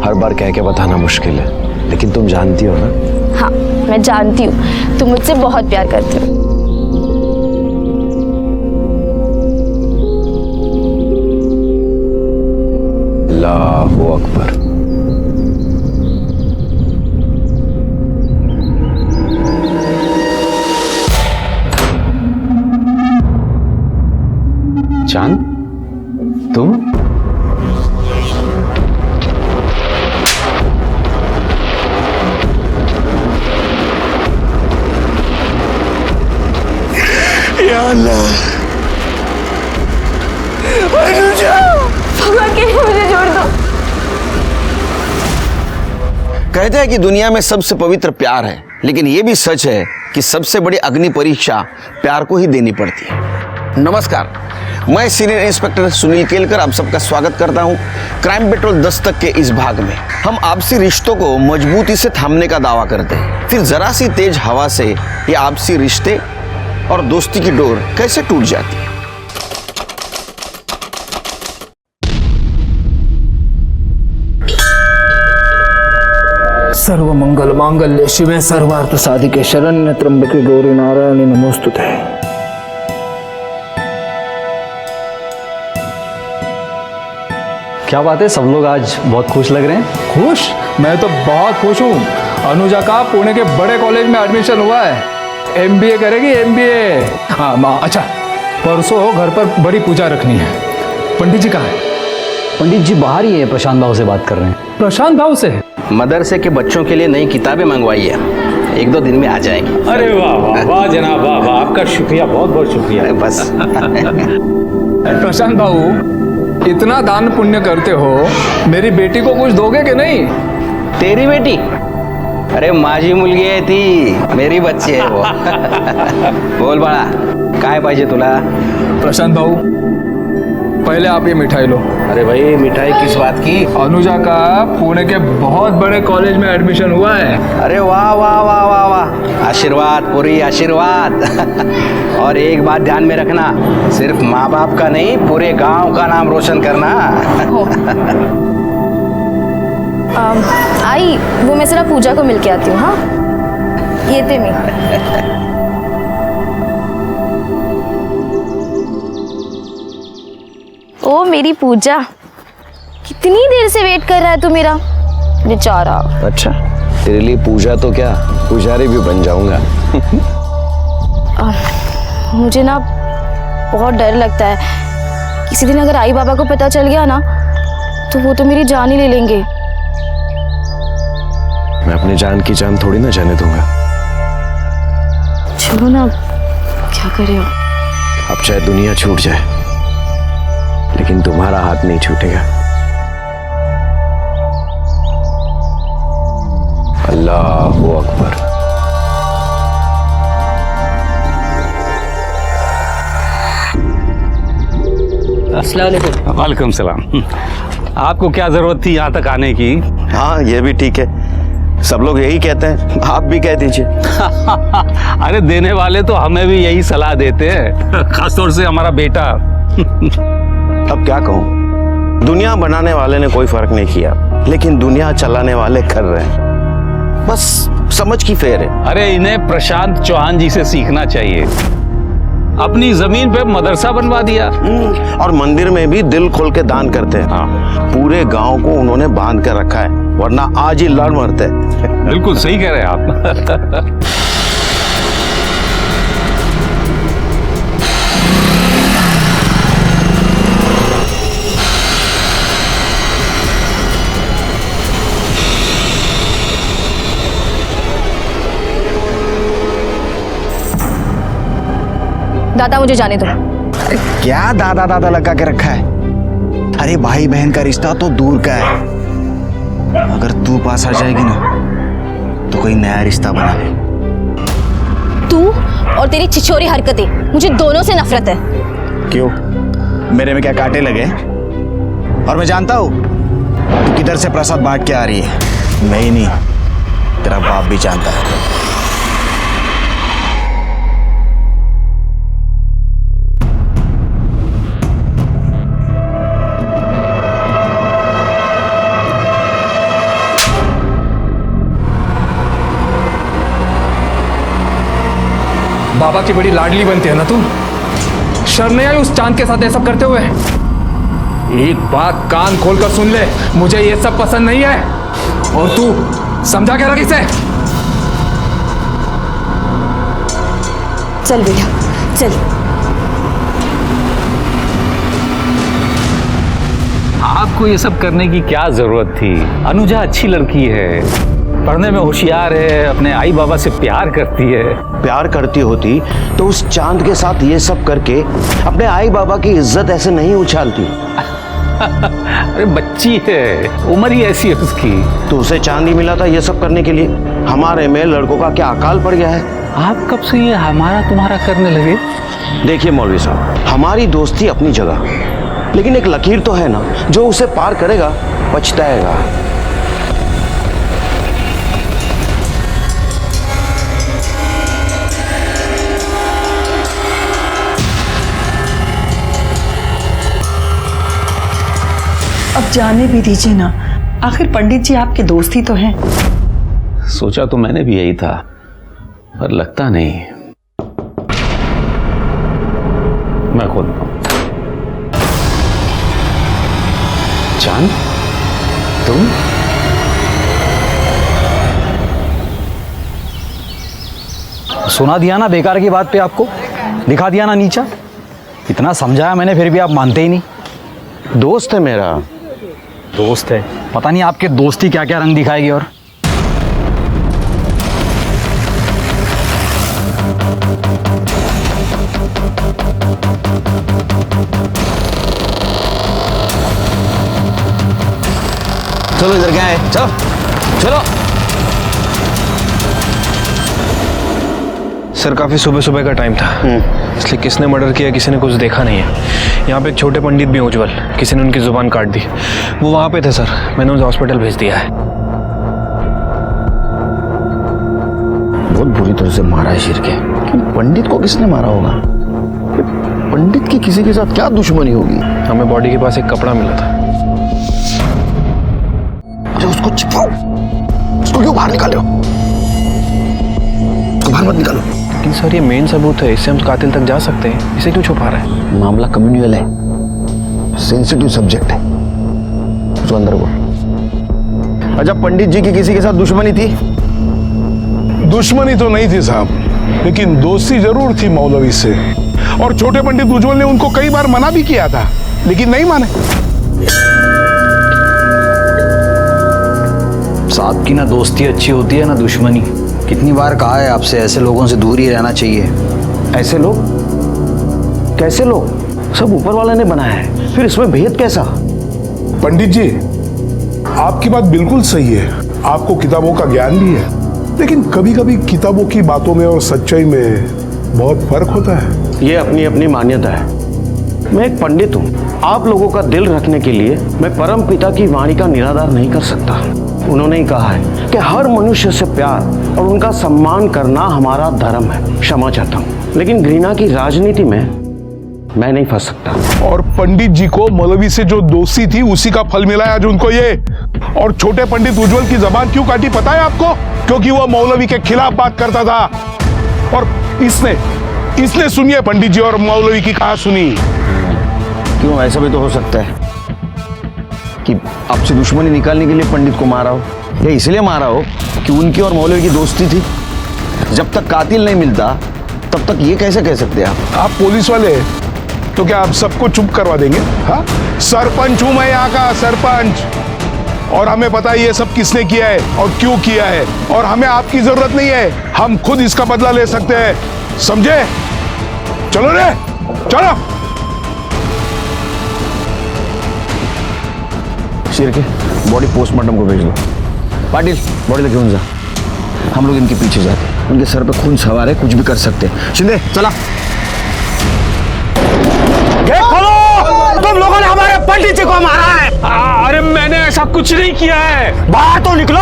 हर बार कह के बताना मुश्किल है, लेकिन तुम जानती हो ना। हाँ, मैं जानती हूँ तुम मुझसे बहुत प्यार करते हो। अल्लाहू अकबर। चांद, तुम? या अल्लाह, भगवान के लिए मुझे छोड़ दो। कहते हैं कि दुनिया में सबसे पवित्र प्यार है, लेकिन यह भी सच है कि सबसे बड़ी अग्नि परीक्षा प्यार को ही देनी पड़ती है। नमस्कार, मैं सीनियर इंस्पेक्टर सुनील केलकर आप सबका स्वागत करता हूं क्राइम पेट्रोल दस्तक के इस भाग में। हम आपसी रिश्तों को मजबूती से थामने का दावा करते हैं, फिर जरा सी तेज हवा से ये आपसी रिश्ते और दोस्ती की डोर कैसे टूट जाती है। सर्व मंगल मांगल्य शिवे सर्वार्थ साधिके शरण्य त्र्यंबके गौरी नारायणी नमोस्तुते। क्या बात है, सब लोग आज बहुत खुश लग रहे हैं। खुश? मैं तो बहुत खुश हूँ। अनुजा का पुणे के बड़े कॉलेज में एडमिशन हुआ है, एमबीए करेगी, एमबीए। हाँ माँ, अच्छा परसों घर पर बड़ी पूजा रखनी है। पंडित जी कहाँ है? पंडित जी बाहर ही है, प्रशांत भाव से बात कर रहे हैं। प्रशांत भाव से? मदरसे के बच्चों के लिए नई किताबें मंगवाई है, 1-2 दिन में आ जाएंगी। अरे वाह वाह वाह जनाब, वाह वाह, आपका शुक्रिया, बहुत बहुत शुक्रिया। अरे बस प्रशांत भाऊ, इतना दान पुण्य करते हो, मेरी बेटी को कुछ दोगे कि नहीं? तेरी बेटी? अरे माझी मुलगी आहे ती, मेरी बच्ची है वो। बोल बाळा, काय पाहिजे तुला? प्रशांत भाऊ, पहले आप ये मिठाई लो। अरे भाई, मिठाई किस बात की? अनुजा का पुणे के बहुत बड़े कॉलेज में एडमिशन हुआ है। अरे वाह वाह वाह वाह वाह, आशीर्वाद पूरी आशीर्वाद। और एक बात ध्यान में रखना, सिर्फ माँ बाप का नहीं, पूरे गांव का नाम रोशन करना। आई, वो मैं जरा पूजा को मिल के आती हूँ। हाँ, ये थे मैं। ओ मेरी पूजा, कितनी देर से वेट कर रहा है तू मेरा बेचारा। अच्छा, तेरे लिए पूजा तो क्या, पुजारी भी बन जाऊंगा। मुझे ना बहुत डर लगता है, किसी दिन अगर आई बाबा को पता चल गया ना, तो वो तो मेरी जान ही ले लेंगे। मैं अपनी जान की जान थोड़ी ना जाने दूंगा। चलो ना, क्या करे अब चाहे दुनिया छूट जाए, लेकिन तुम्हारा हाथ नहीं छूटेगा। अल्लाहू अकबर। वालेकुम सलाम। आपको क्या जरूरत थी यहाँ तक आने की? हाँ, ये भी ठीक है, सब लोग यही कहते हैं, आप भी कह दीजिए। अरे देने वाले तो हमें भी यही सलाह देते हैं, खासतौर से हमारा बेटा। अब क्या कहूँ, दुनिया बनाने वाले ने कोई फर्क नहीं किया, लेकिन दुनिया चलाने वाले कर रहे हैं। बस समझ की फेर है। अरे इन्हें प्रशांत चौहान जी से सीखना चाहिए, अपनी जमीन पे मदरसा बनवा दिया। और मंदिर में भी दिल खोल के दान करते हैं। हाँ, पूरे गांव को उन्होंने बांध कर रखा है, वरना आज ही लड़ मरते। बिल्कुल सही कह रहे हैं आप। दादा मुझे जाने दो। अरे क्या दादा दादा लगा के रखा है? अरे भाई बहन का रिश्ता तो दूर का है, अगर तू पास आ जाएगी ना तो कोई नया रिश्ता बना ले। तू और तेरी छिछोरी हरकतें, मुझे दोनों से नफरत है। क्यों, मेरे में क्या कांटे लगे? और मैं जानता हूँ तू किधर से प्रसाद बांट के आ रही है, मैं ही नहीं तेरा बाप भी जानता है। बाबा की बड़ी लाडली बनती है ना तू। शर्म नहीं आई उस चांद के साथ ये सब करते हुए? एक बात कान खोलकर सुन ले, मुझे ये सब पसंद नहीं है। और तू समझा क्या रखी से? चल बेटा चल। आपको ये सब करने की क्या जरूरत थी? अनुजा अच्छी लड़की है, पढ़ने में होशियार है, अपने आई बाबा से प्यार करती है। प्यार करती होती तो उस चांद के साथ ये सब करके अपने आई बाबा की इज्जत ऐसे नहीं उछालती। अरे बच्ची है, उम्र ही ऐसी है उसकी। तो उसे चांद ही मिला था ये सब करने के लिए। हमारे में लड़कों का क्या अकाल पड़ गया है। आप कब से ये हमारा तुम्हारा करने लगे? देखिए मौलवी साहब, हमारी दोस्ती अपनी जगह, लेकिन एक लकीर तो है ना, जो उसे पार करेगा पछताएगा। अब जाने भी दीजिए ना, आखिर पंडित जी आपके दोस्त ही तो हैं। सोचा तो मैंने भी यही था, पर लगता नहीं। मैं खोलता हूं। चांद, तुम? सुना दिया ना बेकार की बात पे आपको, दिखा दिया ना नीचा। इतना समझाया मैंने फिर भी आप मानते ही नहीं। दोस्त है मेरा। दोस्त है, पता नहीं आपके दोस्ती क्या क्या रंग दिखाएगी। और चलो इधर क्या है, चलो चलो। सर काफ़ी सुबह सुबह का टाइम था, इसलिए किसने मर्डर किया किसी ने कुछ देखा नहीं है। यहाँ पे एक छोटे पंडित भी हैं उज्जवल, किसी ने उनकी जुबान काट दी। वो वहाँ पे थे सर, मैंने उन्हें हॉस्पिटल भेज दिया है। बहुत बुरी तरह से मारा है शिर के। पंडित को किसने मारा होगा? पंडित की किसी के साथ क्या दुश्मनी होगी? हमें बॉडी के पास एक कपड़ा मिला था। अरे उसको छिपाओ, उसको क्यों बाहर निकालो? उसको बाहर मत निकालो। लेकिन सर ये मेन सबूत है, इससे हम कातिल तक जा सकते हैं, इसे क्यों छुपा रहा है? मामला कम्युनियल है, सेंसिटिव सब्जेक्ट है। उसको अंदर बोल। अच्छा, पंडित जी की किसी के साथ दुश्मनी थी? दुश्मनी तो नहीं थी साहब, लेकिन दोस्ती जरूर थी मौलवी से। और छोटे पंडित उज्जवल ने उनको कई बार मना भी किया था, लेकिन नहीं माने। साहब की ना दोस्ती अच्छी होती है ना दुश्मनी। कितनी बार कहा है आपसे, ऐसे लोगों से दूर ही रहना चाहिए। ऐसे लोग? कैसे लोग? सब ऊपर वाले ने बनाया है, फिर इसमें भेद कैसा? पंडित जी, आपकी बात बिल्कुल सही है, आपको किताबों का ज्ञान भी है, लेकिन कभी कभी किताबों की बातों में और सच्चाई में बहुत फर्क होता है। ये अपनी अपनी मान्यता है। मैं एक पंडित हूँ, आप लोगों का दिल रखने के लिए मैं परम पिता की वाणी का निराधार नहीं कर सकता। उन्होंने ही कहा है कि हर मनुष्य से प्यार और उनका सम्मान करना हमारा धर्म है। क्षमा चाहता हूँ, लेकिन घृणा की राजनीति में मैं नहीं फंस सकता। और पंडित जी को मौलवी से जो दोस्ती थी उसी का फल मिला है आज उनको ये। और छोटे पंडित उज्जवल की जबान क्यों काटी पता है आपको? क्योंकि वह मौलवी के खिलाफ बात करता था। और इसने सुनिए पंडित जी और मौलवी की कहा सुनी। क्यों, ऐसा भी तो हो सकता है कि आपसे दुश्मनी निकालने के लिए पंडित को मारा हो, या इसलिए मारा हो कि उनकी और मौलवी की दोस्ती थी। जब तक कातिल नहीं मिलता तब तक ये कैसे कह सकते हैं आप पुलिस वाले, तो क्या आप सबको चुप करवा देंगे? हाँ, सरपंच हूं मैं यहाँ का, सरपंच। और हमें पता है ये सब किसने किया है और क्यों किया है, और हमें आपकी जरूरत नहीं है, हम खुद इसका बदला ले सकते हैं, समझे? चलो रे, चलो। शेर के बॉडी पोस्टमार्टम को भेज लो। पाटिल, बॉडी लेके उन जा, हम लोग इनके पीछे जाते। उनके सर पे खून सवार है, कुछ भी कर सकते हैं। शिंदे चला। गेट खोलो! तुम लोगों ने हमारे पंडित जी को मारा है। अरे मैंने ऐसा कुछ नहीं किया है। बाहर तो निकलो,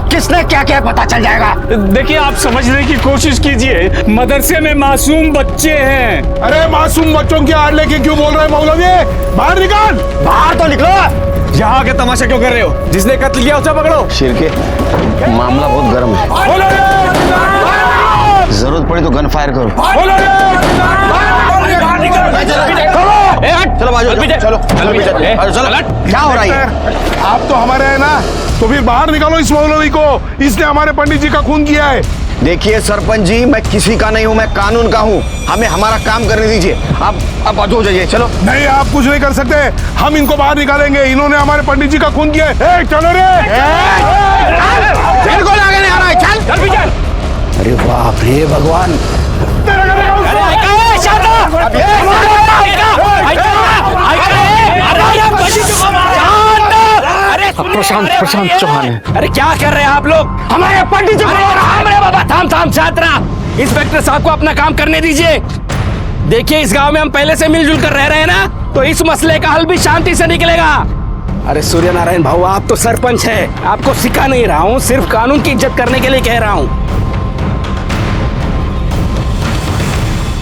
किसने क्या किया पता चल जाएगा। देखिए, आप समझने की कोशिश कीजिए, मदरसे में मासूम बच्चे हैं। अरे मासूम बच्चों की आड़ लेके क्यों बोल रहे हैं मौलवी? बाहर निकाल, बाहर तो निकलो। यहाँ के तमाशा क्यों कर रहे हो? जिसने कत्ल किया उसे पकड़ो। शेर के मामला बहुत गर्म है। जरूरत पड़ी तो गन फायर करो। चलो बाजू, चलो चलो। क्या हो रहा है? आप तो हमारे हैं ना, तो फिर बाहर निकालो इस मौलवी को, इसने हमारे पंडित जी का खून किया है। देखिए सरपंच जी, मैं किसी का नहीं हूँ, मैं कानून का हूँ। हमें हमारा काम करने दीजिए। आप बाजू हो जाइए। चलो। नहीं, आप कुछ नहीं कर सकते, हम इनको बाहर निकालेंगे। इन्होंने हमारे पंडित जी का खून किया है। चलो रे, बिल्कुल आगे नहीं आ रहा है। चल भी चल। अरे बाप रे भगवान। प्रशांत चौहान है। अरे क्या कर रहे हैं आप लोग? हमारे पंडित जी बाबा, थाम छात्रा। इंस्पेक्टर साहब को अपना काम करने दीजिए। देखिए, इस गांव में हम पहले से मिलजुल कर रह रहे हैं ना, तो इस मसले का हल भी शांति से निकलेगा। अरे सूर्य नारायण भाऊ, आप तो सरपंच हैं, आपको सिखा नहीं रहा हूँ, सिर्फ कानून की इज्जत करने के लिए कह रहा हूँ।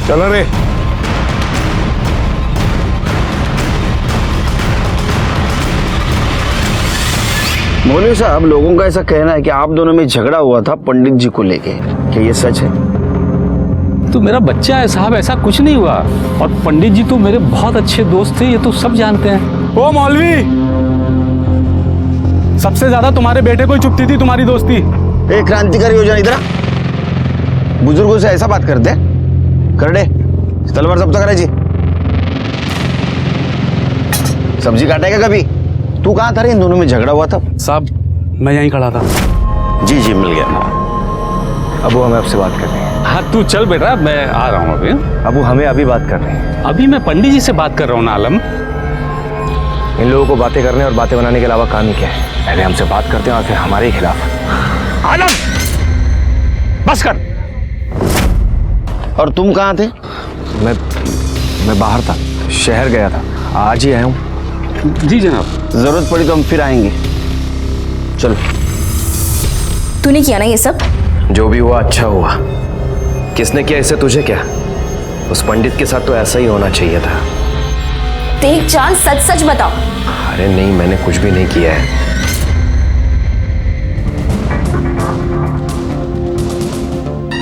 चलो रे। मौलवी साहब, लोगों का ऐसा कहना है कि आप दोनों में झगड़ा हुआ था पंडित जी को लेके। क्या ये सच है? तो मेरा बच्चा है साहब, ऐसा कुछ नहीं हुआ। और पंडित जी तो मेरे बहुत अच्छे दोस्त थे, ये तो सब जानते हैं। ओ मौलवी, सबसे ज्यादा तुम्हारे बेटे को ही चुभती थी तुम्हारी दोस्ती। एक क्रांतिकारी योजना इधर बुजुर्गों से ऐसा बात करते हैं? कर दे तलवार सब तक जी। सब्जी काटेगा कभी? तू कहाँ था रे इन दोनों में झगड़ा हुआ था? साहब, मैं यहीं खड़ा था। जी जी, मिल गया। अबू, हमें आपसे बात करनी है। हाँ तू चल बेटा, मैं आ रहा हूँ अभी। अबू, हमें अभी बात करनी है। अभी मैं पंडित जी से बात कर रहा हूँ ना आलम। इन लोगों को बातें करने और बातें बनाने के अलावा काम ही क्या है? पहले हमसे बात करते हैं और फिर हमारे ही खिलाफ। आलम, बस कर। और तुम कहाँ थे? मैं बाहर था, शहर गया था, आज ही आया हूँ। जी जनाब। जरूरत पड़ी तो हम फिर आएंगे। चलो। तूने किया ना ये सब? जो भी हुआ अच्छा हुआ। किसने किया इसे तुझे क्या? उस पंडित के साथ तो ऐसा ही होना चाहिए था। देख जान, सच सच बताओ। अरे नहीं, मैंने कुछ भी नहीं किया है।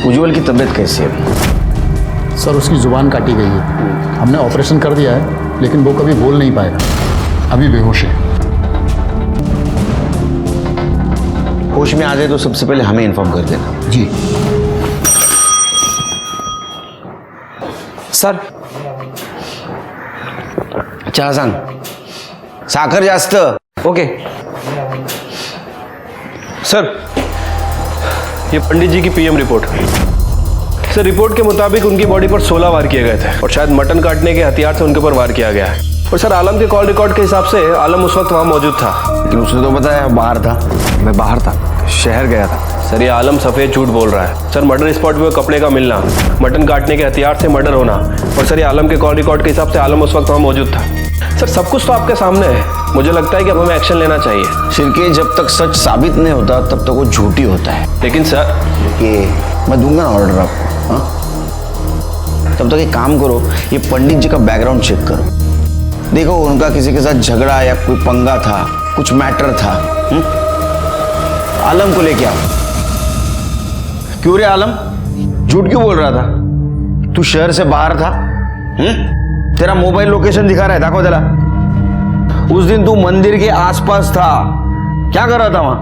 उज्जवल की तबीयत कैसी है? सर, उसकी जुबान काटी गई है। हमने ऑपरेशन कर दिया है, लेकिन वो कभी बोल नहीं पाएगा। अभी बेहोश है। होश में आ जाए तो सबसे पहले हमें इन्फॉर्म कर देना। जी सर। चहा सांग, साखर जास्त। ओके सर, ये पंडित जी की पीएम रिपोर्ट। सर, रिपोर्ट के मुताबिक उनकी बॉडी पर 16 वार किए गए थे और शायद मटन काटने के हथियार से उनके ऊपर वार किया गया है। और सर, आलम के कॉल रिकॉर्ड के हिसाब से आलम उस वक्त वहाँ मौजूद था। लेकिन उसने तो बताया बाहर था। मैं बाहर था, शहर गया था। सर, ये आलम सफ़ेद झूठ बोल रहा है। सर, मर्डर स्पॉट पे कपड़े का मिलना, मटन काटने के हथियार से मर्डर होना, और सर ये आलम के कॉल रिकॉर्ड के हिसाब से आलम उस वक्त वहाँ मौजूद था। सर, सब कुछ तो आपके सामने है। मुझे लगता है कि अब हमें एक्शन लेना चाहिए। सिरके, जब तक सच साबित नहीं होता तब तक वो झूठी होता है। लेकिन सर, ये मैं दूंगा ना ऑर्डर आपको। हाँ, तब तक एक काम करो, ये पंडित जी का बैकग्राउंड चेक करो। देखो उनका किसी के साथ झगड़ा या कोई पंगा था, कुछ मैटर था। आलम को लेके आओ। क्यों रे आलम, झूठ क्यों बोल रहा था? तू शहर से बाहर था। तेरा मोबाइल लोकेशन दिखा रहा है, दाखो जरा। उस दिन तू मंदिर के आसपास था, क्या कर रहा था वहां?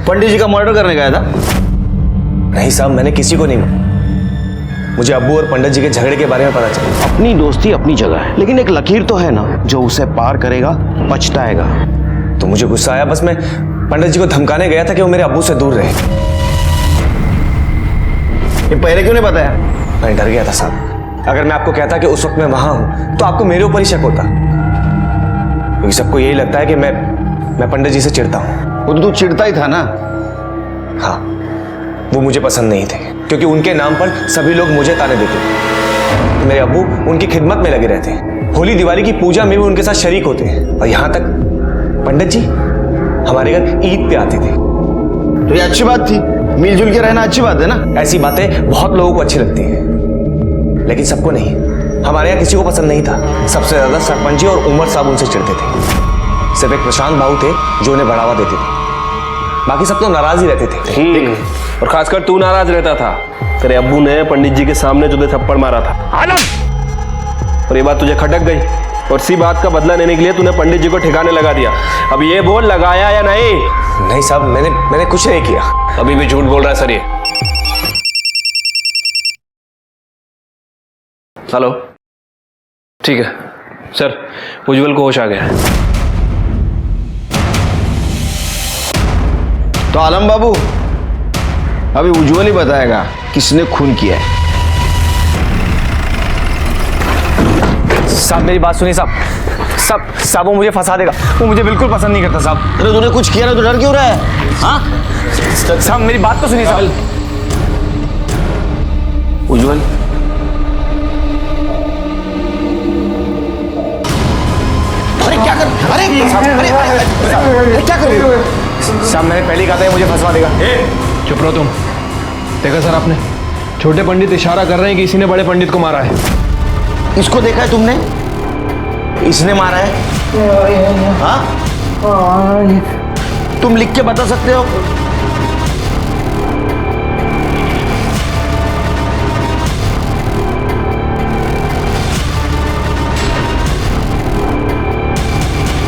पंडित जी का मर्डर करने गया था? नहीं साहब, मैंने किसी को नहीं। मुझे अब्बू और पंडित जी के झगड़े के बारे में पता चला। अपनी दोस्ती अपनी जगह है, लेकिन एक लकीर तो है ना, जो उसे पार करेगा पछताएगा। तो मुझे गुस्सा आया, बस मैं पंडित जी को धमकाने गया था कि वो मेरे अब्बू से दूर रहे। ये पहले क्यों नहीं बताया? मैं डर गया था साहब। अगर मैं आपको कहता कि उस वक्त मैं वहां हूं तो आपको मेरे ऊपर ही शक होता, क्योंकि सबको यही लगता है कि मैं पंडित जी से चिढ़ता हूं। वो तो तू चिढ़ता ही था ना। हाँ, वो मुझे पसंद नहीं थे, क्योंकि उनके नाम पर सभी लोग मुझे ताने देते। मेरे अब्बू उनकी खिदमत में लगे रहते, होली दिवाली की पूजा में भी उनके साथ शरीक होते, और यहां तक पंडित जी हमारे घर ईद पे आते थे। तो ये अच्छी बात थी, मिलजुल के रहना अच्छी बात है ना। ऐसी बातें बहुत लोगों को अच्छी लगती हैं, लेकिन सबको नहीं। हमारे यहाँ किसी को पसंद नहीं था। सबसे ज्यादा सरपंच जी और उमर साहब उनसे चिढ़ते थे। सिर्फ एक प्रशांत बाबू थे जो उन्हें बढ़ावा देते थे, बाकी सब तो नाराज ही रहते थे। और खासकर तू नाराज रहता था। तेरे अब्बू ने पंडित जी के सामने तुझे थप्पड़ मारा था आलम, और ये बात तुझे खटक गई और इसी बात का बदला लेने के लिए तूने पंडित जी को ठिकाने लगा दिया। अब ये बोल, लगाया या नहीं? नहीं साहब, मैंने कुछ नहीं किया। अभी भी झूठ बोल रहा है सर ये। हेलो, ठीक है सर, उज्जवल को होश आ गया है। तो आलम बाबू, अभी उज्जवल ही बताएगा किसने खून किया है। साहब मेरी बात सुनिए साहब वो मुझे फंसा देगा, वो मुझे बिल्कुल पसंद नहीं करता साहब। अरे तूने कुछ किया ना तो डर क्यों रहा है? हाँ साहब मेरी बात तो सुनिए साहब। उज्जवल, अरे क्या कर, अरे क्या कर रहे हो? साहब मैंने पहले कहा था मुझे फंसवा देगा। चुप रहो तुम। देखा सर आपने, छोटे पंडित इशारा कर रहे हैं कि इसी ने बड़े पंडित को मारा है। इसको देखा है तुमने? इसने मारा है? हाँ? तुम लिख के बता सकते हो?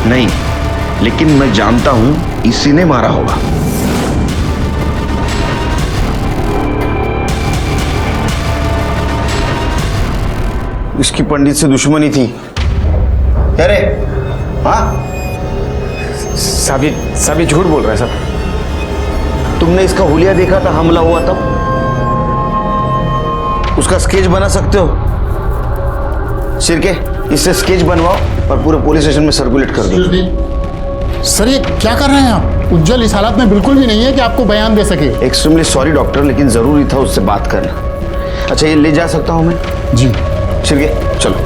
नहीं, लेकिन मैं जानता हूं इसी ने मारा होगा। इसकी पंडित से दुश्मनी थी। अरे हाँ, साहब ये झूठ बोल रहा है साहब। तुमने इसका हुलिया देखा था हमला हुआ तब? उसका स्केच बना सकते हो? शिरके, इससे स्केच बनवाओ और पूरे पुलिस स्टेशन में सर्कुलेट कर दो। सर ये क्या कर रहे हैं आप? उज्जवल इस हालत में बिल्कुल भी नहीं है कि आपको बयान दे सके। एक्सट्रीमली सॉरी डॉक्टर, लेकिन जरूरी था उससे बात करना। अच्छा, ये ले जा सकता हूं मैं? जी। शिरके चलो।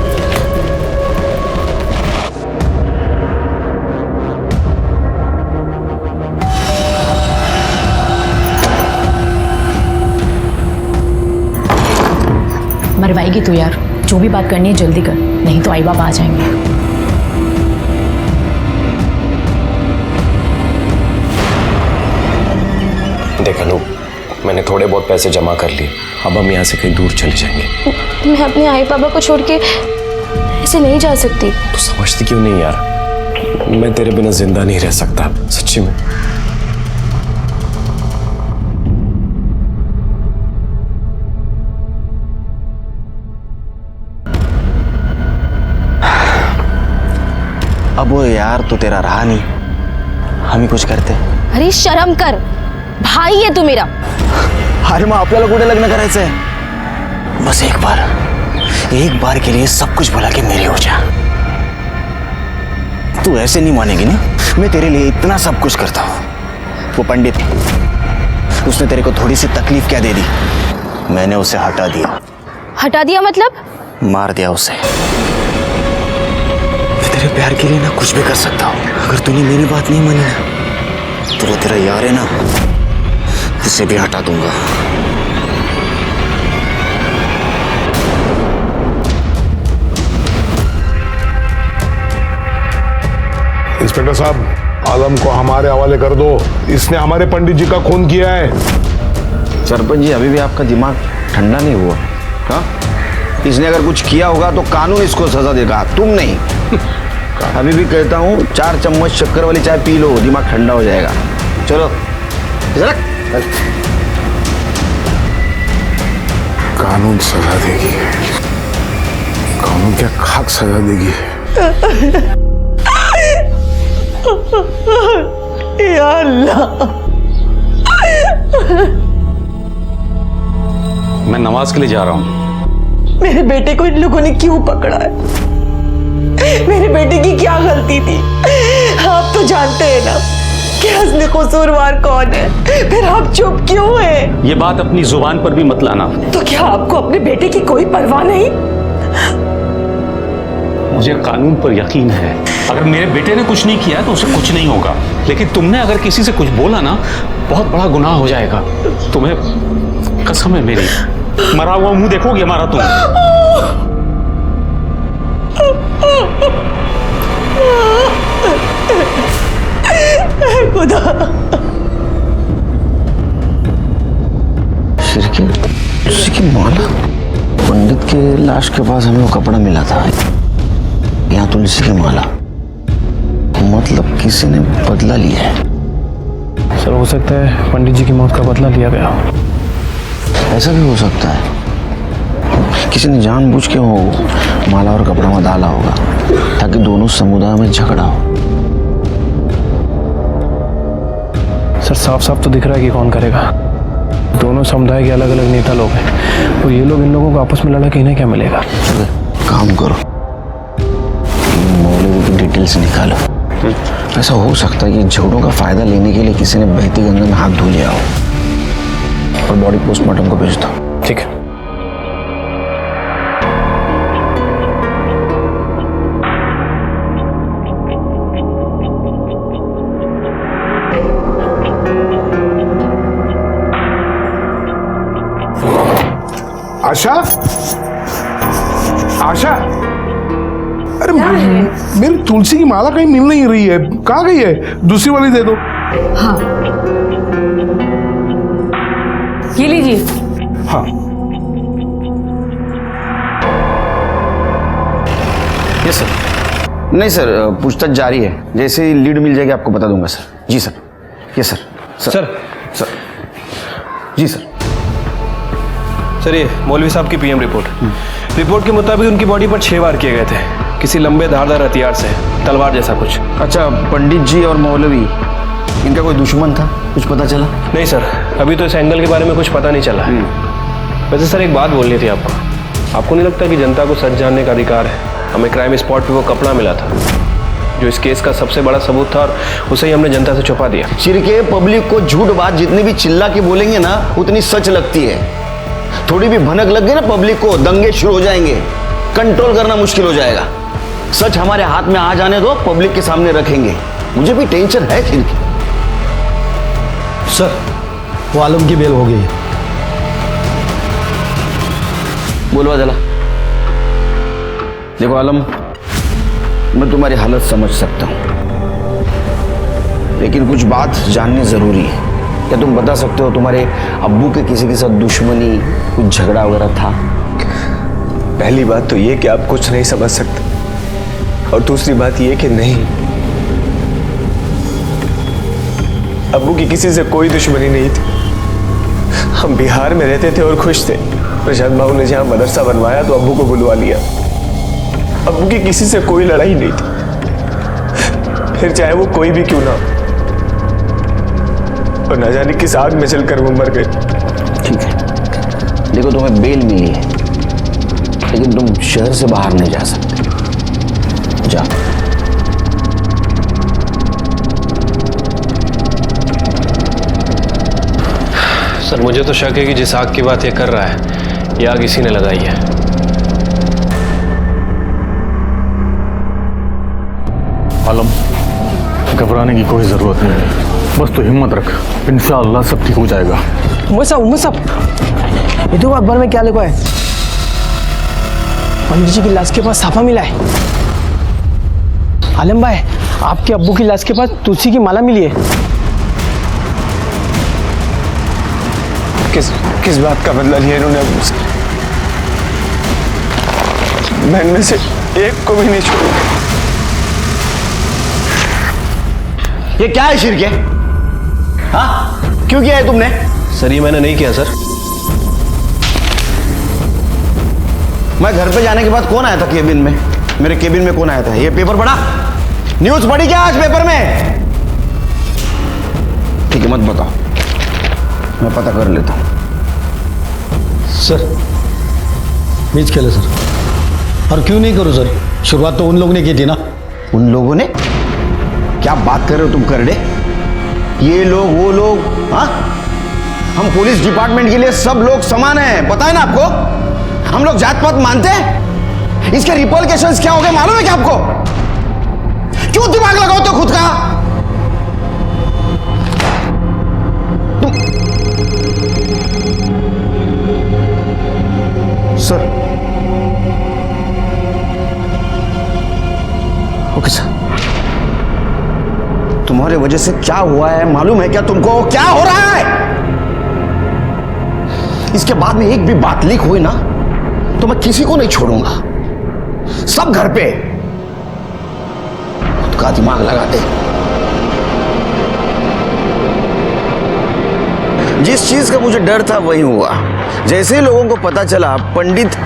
मरवाएगी तू यार, जो भी बात करनी है जल्दी कर, नहीं तो आई बाबा आ जाएंगे। देख अनूप, मैंने थोड़े बहुत पैसे जमा कर लिए, अब हम यहाँ से कहीं दूर चले जाएंगे। मैं अपने आई बाबा को छोड़ के ऐसे नहीं जा सकती। तू समझती क्यों नहीं यार, मैं तेरे बिना जिंदा नहीं रह सकता सच्ची में। अब वो यार तो तेरा रहा नहीं, हम ही कुछ करते। अरे शर्म कर, भाई है तू मेरा। अरे मग आपल्याला कुठे लग्न करायचं है? बस एक बार के लिए सब कुछ भुला के मेरी हो जा। तू ऐसे नहीं मानेगी ना, मैं तेरे लिए इतना सब कुछ करता हूँ। वो पंडित, उसने तेरे को थोड़ी सी तकलीफ क्या दे दी, मैंने उसे हटा दिया। हटा दिया मतलब? मार दिया उसे। तेरे प्यार के लिए ना कुछ भी कर सकता हूँ। अगर तूने मेरी बात नहीं मानी ना, तो तेरा यार है ना, उसे भी हटा दूंगा। इंस्पेक्टर साहब, आलम को हमारे हवाले कर दो, इसने हमारे पंडित जी का खून किया है। सरपंच जी, अभी भी आपका दिमाग ठंडा नहीं हुआ? हाँ, इसने अगर कुछ किया होगा तो कानून इसको सजा देगा, तुम नहीं। अभी भी कहता हूँ 4 चम्मच शक्कर वाली चाय पी लो, दिमाग ठंडा हो जाएगा। चलो कानून सजा देगी, कानून क्या खाक सजा देगी। या अल्लाह, मैं नमाज के लिए जा रहा हूँ। मेरे बेटे को इन लोगों ने क्यों पकड़ा है? मेरे बेटे की क्या गलती थी? आप तो जानते हैं ना कि असली कसूरवार कौन है, फिर आप चुप क्यों हैं? ये बात अपनी जुबान पर भी मत लाना। तो क्या आपको अपने बेटे की कोई परवाह नहीं? मुझे कानून पर यकीन है, अगर मेरे बेटे ने कुछ नहीं किया तो उसे कुछ नहीं होगा, लेकिन तुमने अगर किसी से कुछ बोला ना, बहुत बड़ा गुनाह हो जाएगा। तुम्हें कसम है मेरी, मरा हुआ मुंह देखोगे हमारा तुम। शिरके, माला पंडित के लाश के पास हमें वो कपड़ा मिला था, यहाँ तुलसी की माला, मतलब किसी ने बदला लिया है। सर हो सकता है पंडित जी की मौत का बदला लिया गया हो। ऐसा भी हो सकता है, किसी ने जानबूझ के वो माला और कपड़ा में डाला होगा ताकि दोनों समुदाय में झगड़ा हो। सर साफ साफ तो दिख रहा है कि कौन करेगा। दोनों समुदाय के अलग अलग नेता लोग हैं और ये लोग इन लोगों को आपस में लड़ा के इन्हें क्या मिलेगा। काम करो, मौलवी की डिटेल्स निकालो। ऐसा हो सकता है कि झगड़ों का फायदा लेने के लिए किसी ने बहती गंगा में हाथ धो लिया हो। और बॉडी पोस्टमार्टम को भेज दो। ठीक है। आशा, आशा, अरे मेरी तुलसी की माला कहीं मिल नहीं रही है, कहाँ गई है? दूसरी वाली दे दो। हाँ ये लीजिए। हाँ यस सर। नहीं सर, पूछताछ जारी है, जैसे ही लीड मिल जाएगी आपको बता दूंगा सर। जी सर। Yes sir. सर जी सर। सर ये मौलवी साहब की पीएम रिपोर्ट के मुताबिक उनकी बॉडी पर 6 वार किए गए थे, किसी लंबे धारदार हथियार से, तलवार जैसा कुछ। अच्छा, पंडित जी और मौलवी इनका कोई दुश्मन था, कुछ पता चला? नहीं सर, अभी तो इस एंगल के बारे में कुछ पता नहीं चला। वैसे सर एक बात बोलनी थी आपको नहीं लगता कि जनता को सच जानने का अधिकार है? हमें क्राइम स्पॉट पे वो कपड़ा मिला था जो इस केस का सबसे बड़ा सबूत था और उसे ही हमने जनता से छुपा दिया। चिरके पब्लिक को झूठ बात जितनी भी चिल्ला के बोलेंगे ना उतनी सच लगती है। थोड़ी भी भनक लग गई ना पब्लिक को, दंगे शुरू हो जाएंगे, कंट्रोल करना मुश्किल हो जाएगा। सच हमारे हाथ में आ जाने दो, पब्लिक के सामने रखेंगे। मुझे भी टेंशन है चिरके। सर वो आलम की बेल हो गई है। बोलवा जला। देखो आलम, मैं तुम्हारी हालत समझ सकता हूं, लेकिन कुछ बात जाननी जरूरी है। क्या तुम बता सकते हो तुम्हारे अब्बू के किसी के साथ दुश्मनी, कुछ झगड़ा वगैरह था? पहली बात तो ये कि आप कुछ नहीं समझ सकते, और दूसरी बात ये कि नहीं, अब्बू की किसी से कोई दुश्मनी नहीं थी। हम बिहार में रहते थे और खुश थे। प्रशांत बाबू ने जहां मदरसा बनवाया तो अब्बू को बुलवा लिया। अब्बू की किसी से कोई लड़ाई नहीं थी, फिर चाहे वो कोई भी क्यों ना, और न जाने किस आग में चलकर वो मर गए। ठीक है, देखो तुम्हें बेल मिली है, लेकिन तुम शहर से बाहर नहीं जा सकते। जा। सर मुझे तो शक है कि जिस आग की बात ये कर रहा है, ये आग इसी ने लगाई है। आलम, घबराने की कोई जरूरत नहीं है, बस तो हिम्मत रख, इंशाअल्लाह सब ठीक हो जाएगा। उमर साहब, ये देखो अखबार में क्या लिखा है। पंडित जी की लाश के पास साफा मिला है। आलम भाई, आपके अब्बू की लाश के पास तुलसी की माला मिली है। किस बात का बदला लिया इन्होंने अब्बू से? मैं इनमें से एक को भी नहीं छोड़ूंगा। ये क्या है शिरके? हाँ, क्यों किया है तुमने? सर ये मैंने नहीं किया सर। मैं घर पे जाने के बाद कौन आया था केबिन में? मेरे केबिन में कौन आया था? ये पेपर पढ़ा? न्यूज पढ़ी क्या आज पेपर में? ठीक है, मत बताओ, मैं पता कर लेता हूं। सर बीच खेले सर, और क्यों नहीं करूं सर? शुरुआत तो उन लोगों ने की थी ना। उन लोगों ने? क्या बात कर रहे हो तुम करड़े? ये लोग वो लोग? हाँ, हम पुलिस डिपार्टमेंट के लिए सब लोग समान हैं, पता है ना आपको? हम लोग जात पात मानते हैं? इसके रिपॉर्केशंस क्या हो गए मालूम है क्या आपको? क्यों दिमाग लगाओ तो खुद का? Sir, okay sir. तुम्हारे वजह से क्या हुआ है मालूम है क्या तुमको? क्या हो रहा है? इसके बाद में एक भी बात लीक हुई ना तो मैं किसी को नहीं छोड़ूंगा। सब घर पे खुद का दिमाग लगाते। जिस चीज का मुझे डर था वही हुआ। जैसे ही लोगों को पता चला पंडित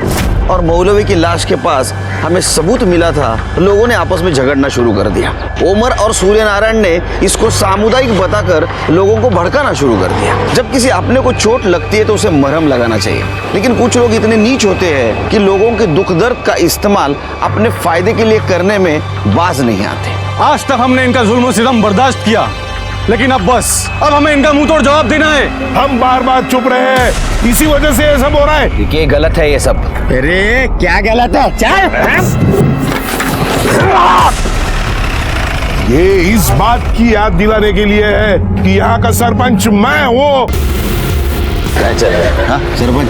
और मौलवी की लाश के पास हमें सबूत मिला था, लोगों ने आपस में झगड़ना शुरू कर दिया। ओमर और सूर्यनारायण ने इसको सामुदायिक बताकर लोगों को भड़काना शुरू कर दिया। जब किसी अपने को चोट लगती है तो उसे मरहम लगाना चाहिए, लेकिन कुछ लोग इतने नीच होते हैं कि लोगों के दुख दर्द का इस्तेमाल अपने फायदे के लिए करने में बाज नहीं आते। आज तक हमने इनका जुल्म सितम बर्दाश्त किया, लेकिन अब बस, अब हमें इनका मुंह तोड़ जवाब देना है। हम बार बार चुप रहे हैं, इसी वजह से ये सब हो रहा है। देखिए गलत है ये सब। अरे क्या गलत है? ये इस बात की याद दिलाने के लिए है कि यहाँ का सरपंच मैं हूँ। क्या चल रहा है? हाँ? सरपंच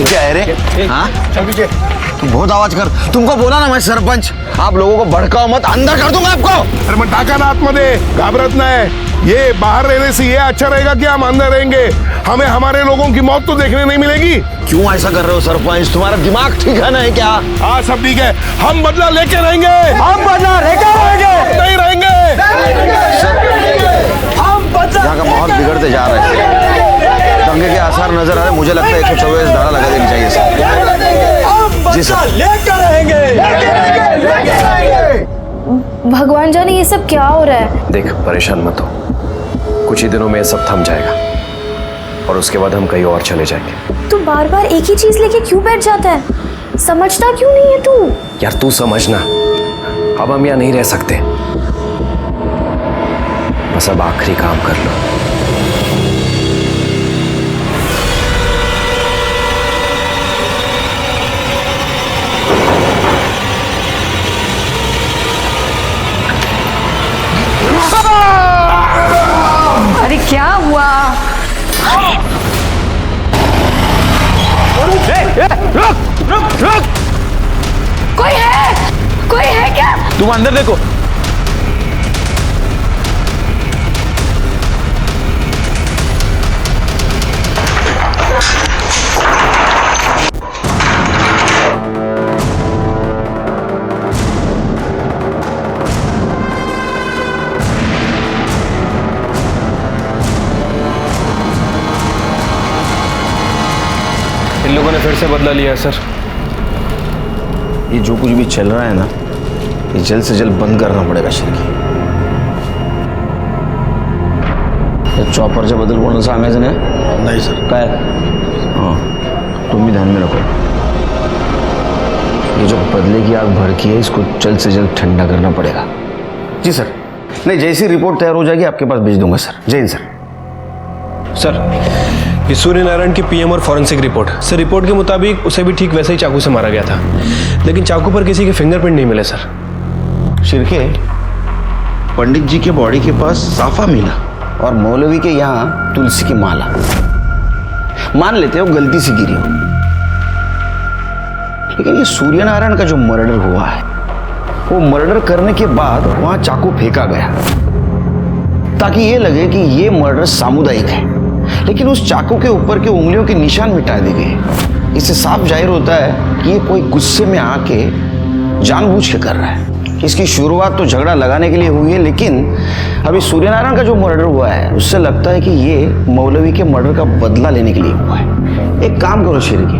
क्या है रे? हाँ? तू बहुत आवाज कर। तुमको बोला ना मैं सरपंच। आप लोगों को भड़काओ मत, अंदर कर दूंगा आपको। अरे मैं टाका ना आत्मदे, घबरात ना है। ये बाहर रहने से ये अच्छा रहेगा कि हम अंदर रहेंगे? हमें हमारे लोगों की मौत तो देखने नहीं मिलेगी। क्यों ऐसा कर रहे हो सरपंच? तुम्हारा दिमाग ठीक है ना? क्या? हाँ सब ठीक है। हम बदला लेके रहेंगे। हम बदला लेके रहेंगे। नहीं रहेंगे। यहाँ का माहौल बिगड़ते जा रहा है। दंगे के आसार नजर आ रहे। मुझे लगता है 144 धारा लगा देनी चाहिए सर। जी सर। लेके रहेंगे। भगवान जाने ये सब क्या हो रहा है। देख परेशान मत हो, कुछ ही दिनों में ये सब थम जाएगा और उसके बाद हम कहीं और चले जाएंगे। तू बार बार एक ही चीज लेके क्यों बैठ जाता है? समझता क्यों नहीं है तू? यार तू समझना, अब हम यहाँ नहीं रह सकते। बस अब आखिरी काम कर लो। अरे क्या हुआ? रुक! कोई है? कोई है क्या? तुम अंदर देखो। इन लोगों ने फिर से बदला लिया है सर। ये जो कुछ भी चल रहा है ना, ये जल्द से जल्द बंद करना पड़ेगा शिरकी। चॉपरच्या बद्दल कोणाला सांगायचं नाही? नाही सर. काय? हाँ, तुम भी ध्यान में रखो। ये जो बदले की आग भड़की है, इसको जल्द से जल्द ठंडा करना पड़ेगा। जी सर। नहीं, जैसी रिपोर्ट तैयार हो जाएगी आपके पास भेज दूंगा सर। जय हिंद सर। सर ये सूर्यनारायण की पीएम और फॉरेंसिक रिपोर्ट। सर रिपोर्ट के मुताबिक उसे भी ठीक वैसे ही चाकू से मारा गया था, लेकिन चाकू पर किसी के फिंगरप्रिंट नहीं मिले सर। शिरके, पंडित जी के बॉडी के पास साफा मिला और मौलवी के यहाँ तुलसी की माला। मान लेते हो गलती से गिरी हो, लेकिन ये सूर्यनारायण का जो मर्डर हुआ है, वो मर्डर करने के बाद वहां चाकू फेंका गया ताकि ये लगे कि ये मर्डर सामुदायिक है, लेकिन उस चाकू के ऊपर के उंगलियों के निशान मिटा दिए गए। इससे साफ जाहिर होता है कि ये कोई गुस्से में आके जानबूझ के कर रहा है। इसकी शुरुआत तो झगड़ा लगाने के लिए हुई है, लेकिन अभी सूर्यनारायण का जो मर्डर हुआ है उससे लगता है कि ये मौलवी के मर्डर का बदला लेने के लिए हुआ है। एक काम करो शिरकी,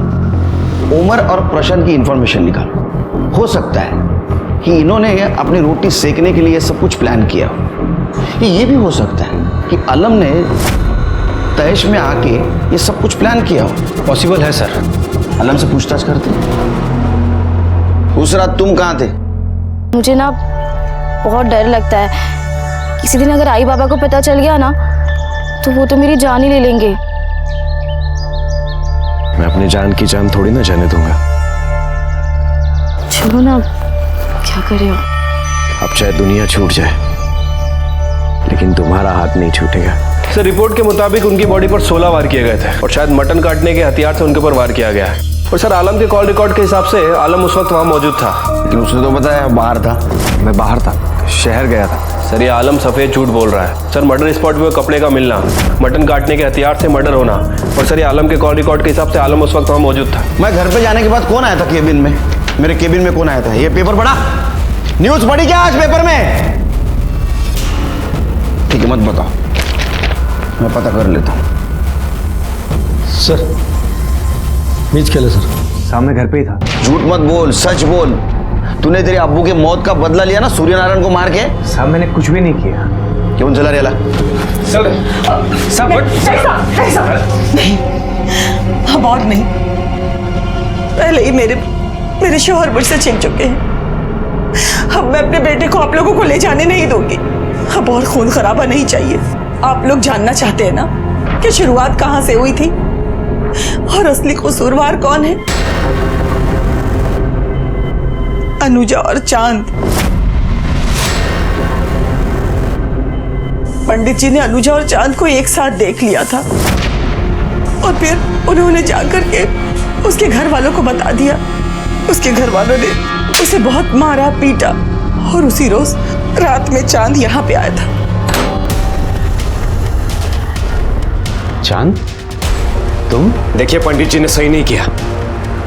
उमर और प्रशांत की इंफॉर्मेशन निकालो। हो सकता है कि इन्होंने अपनी रोटी सेकने के लिए सब कुछ प्लान किया हो। ये भी हो सकता है कि अलम ने तैश में आके ये सब कुछ प्लान किया हो। पॉसिबल है सर। अलम से पूछताछ करते। उस रात तुम कहाँ थे? मुझे ना बहुत डर लगता है, किसी दिन अगर आई बाबा को पता चल गया ना तो वो तो मेरी जान ही ले लेंगे। मैं अपनी जान की जान थोड़ी ना जाने दूंगा। चलो ना, क्या करें? अब चाहे दुनिया छूट जाए, लेकिन तुम्हारा हाथ नहीं छूटेगा। सर रिपोर्ट के मुताबिक उनकी बॉडी पर 16 वार किए गए थे और शायद मटन काटने के हथियार से उनके ऊपर वार किया गया है। और सर आलम के कॉल रिकॉर्ड के हिसाब से आलम उस वक्त वहाँ मौजूद था। लेकिन उसने तो बताया बाहर था। मैं बाहर था, शहर गया था। सर ये आलम सफ़ेद झूठ बोल रहा है। सर मर्डर स्पॉट पे कपड़े का मिलना, मटन काटने के हथियार से मर्डर होना, और सर ये आलम के कॉल रिकॉर्ड के हिसाब से आलम उस वक्त वहाँ मौजूद था। मैं घर पे जाने के बाद कौन आया था केबिन में? मेरे केबिन में कौन आया था? ये पेपर पढ़ा? न्यूज़ पढ़ी क्या आज पेपर में? ठीक है, मत बताओ, मैं पता कर लेता हूँ। सर बीच खेले सर, सामने घर पे ही था। झूठ मत बोल, सच बोल। तूने तेरे अब्बू के मौत का बदला लिया ना सूर्यनारायण को मार के? साहब मैंने कुछ भी नहीं किया। क्यों चला रेला? नहीं, अब और नहीं। पहले ही मेरे शौहर मुझसे छीन चुके हैं। अब मैं अपने बेटे को आप लोगों को ले जाने नहीं दूंगी। अब और खून खराबा नहीं चाहिए। आप लोग जानना चाहते हैं ना कि शुरुआत कहां से हुई थी और असली कसूरवार कौन है? अनुजा और चांद। पंडित जी ने अनुजा और चांद को एक साथ देख लिया था और फिर उन्होंने जाकर के उसके घर वालों को बता दिया। उसके घर वालों ने उसे बहुत मारा पीटा और उसी रोज रात में चांद यहाँ पे आया था। चांद, तुम? देखिए पंडित जी ने सही नहीं किया।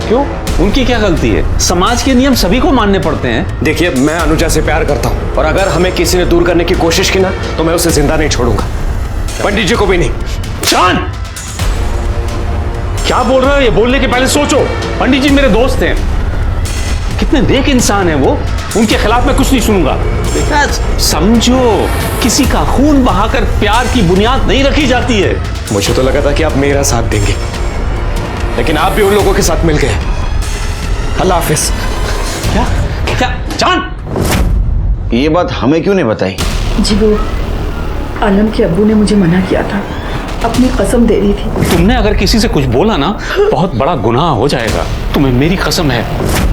क्यों? उनकी क्या गलती है? समाज के नियम सभी को मानने पड़ते हैं। देखिए मैं अनुजा से प्यार करता हूं और अगर हमें किसी ने दूर करने की कोशिश की ना तो मैं उसे जिंदा नहीं छोड़ूंगा, पंडित जी को भी नहीं। चांद, क्या बोल रहे हो? ये बोलने के पहले सोचो। पंडित जी मेरे दोस्त हैं, कितने नेक इंसान हैं वो। उनके खिलाफ मैं कुछ नहीं सुनूंगा। बेटा समझो, किसी का खून बहाकर प्यार की बुनियाद नहीं रखी जाती है। मुझे तो लगा था कि आप मेरा साथ देंगे, लेकिन आप भी उन लोगों के साथ मिल गए। अल्लाह हाफिज। क्या क्या चांद? ये बात हमें क्यों नहीं बताई? जी वो आलम के अब्बू ने मुझे मना किया था, अपनी कसम दे रही थी। तुमने अगर किसी से कुछ बोला ना बहुत बड़ा गुनाह हो जाएगा, तुम्हें मेरी कसम है।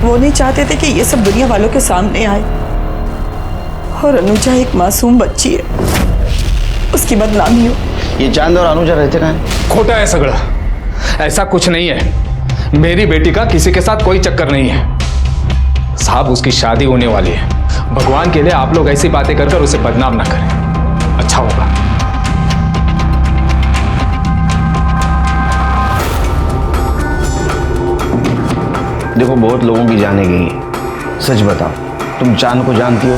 वो नहीं चाहते थे कि ये सब दुनिया वालों के सामने आए। और अनुजा एक मासूम बच्ची है, उसकी बदनामी हो। ये चांद और अनुजा रहते कहाँ हैं? खोटा है सगड़ा, ऐसा कुछ नहीं है। मेरी बेटी का किसी के साथ कोई चक्कर नहीं है साहब। उसकी शादी होने वाली है। भगवान के लिए आप लोग ऐसी बातें कर कर उसे बदनाम ना करें, अच्छा होगा। देखो बहुत लोगों की जाने गई है, सच बताओ, तुम चांद को जानती हो?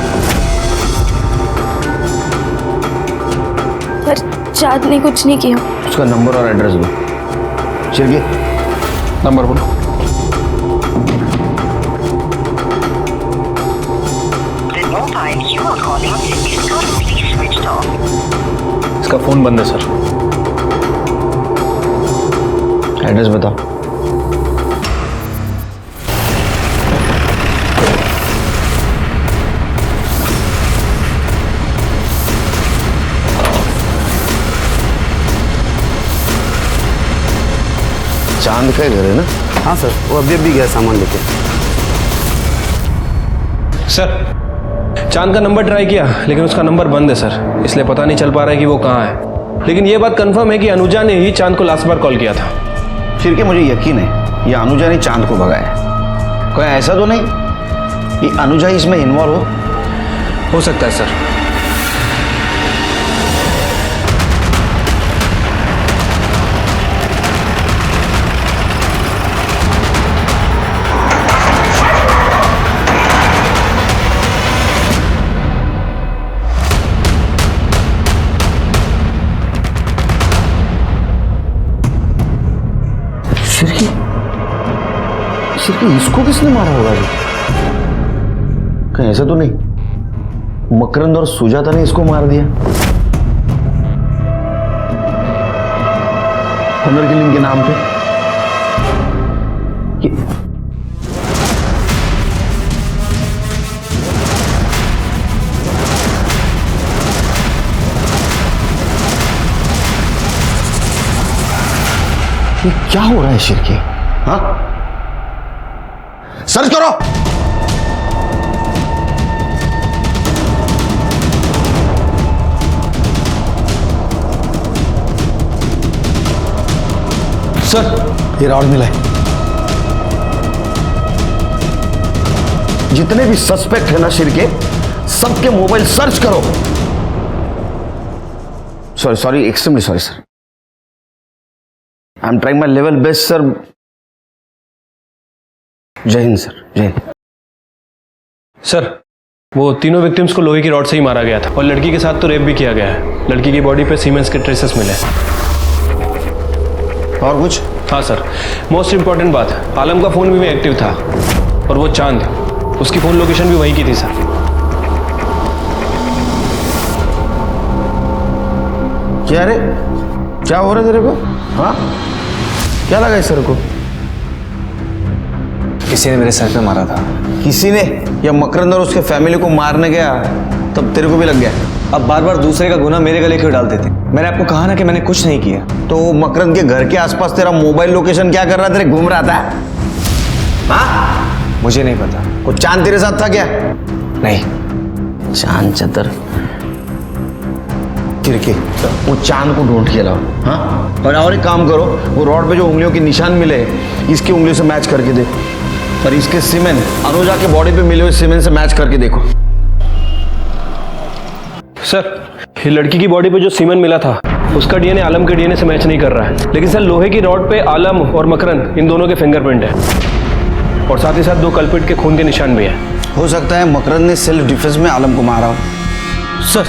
पर चांद ने कुछ नहीं किया। उसका नंबर और एड्रेस दो। चलिए नंबर बोलो। इसका फोन बंद है सर। एड्रेस बताओ। चांद का घर है ना? हाँ सर, वो अभी गया सामान लेके। सर चांद का नंबर ट्राई किया लेकिन उसका नंबर बंद है सर, इसलिए पता नहीं चल पा रहा है कि वो कहाँ है। लेकिन ये बात कंफर्म है कि अनुजा ने ही चांद को लास्ट बार कॉल किया था। फिर के मुझे यकीन है ये अनुजा ने चांद को भगाया। कोई ऐसा तो नहीं कि अनुजा इसमें इन्वॉल्व हो सकता है सर। सिर्फ इसको किसने मारा होगा? कहीं ऐसा तो नहीं मकरंद और सुजाता ने इसको मार दिया? ऑनर किलिंग के नाम पे ये क्या हो रहा है शिरकी? हाँ, सर्च करो। सर ये राउंड मिला है। जितने भी सस्पेक्ट है ना शिरके, सबके मोबाइल सर्च करो। Sorry extremely sorry sir, I am trying my level best sir. जय हिंद सर, जय हिंद। सर वो तीनों विक्टिम्स को लोहे की रॉड से ही मारा गया था और लड़की के साथ तो रेप भी किया गया है। लड़की की बॉडी पे सीमेंस के ट्रेसेस मिले। और कुछ? हाँ सर, मोस्ट इंपॉर्टेंट बात, आलम का फोन भी एक्टिव था और वो चांद, उसकी फोन लोकेशन भी वहीं की थी सर। क्या रे, क्या हो रहा है तेरे को? हाँ, क्या लगा इस सर को? किसी ने मेरे सर पे मारा था। किसी ने? या मकरंद और उसके फैमिली को मारने गया तब तेरे को भी लग गया? अब बार बार दूसरे का गुनाह मेरे गले क्यों डालते थे? मैंने आपको कहा ना कि मैंने कुछ नहीं किया। तो मकरंद के घर के आसपास तेरा मोबाइल लोकेशन क्या कर रहा था? तेरे घूम रहा था? हाँ, मुझे नहीं पता। वो चांद तेरे साथ था क्या? नहीं। चांद चतर तिरके, वो चांद को ढूंढ के लाओ। हाँ, और एक काम करो, वो रॉड पे जो उंगलियों के निशान मिले इसकी उंगलियों से मैच करके दे, और इसके सीमेंट अनुजा के बॉडी पे मिले हुए सीमेंट से मैच करके देखो। सर ये लड़की की बॉडी पे जो सीमेंट मिला था उसका डीएनए आलम के डीएनए से मैच नहीं कर रहा है, लेकिन सर लोहे की रॉड पे आलम और मकरंद इन दोनों के फिंगरप्रिंट है और साथ ही साथ 2 कल्प्रिट के खून के निशान भी है। हो सकता है मकरंद ने सेल्फ डिफेंस में आलम को मारा हो। सर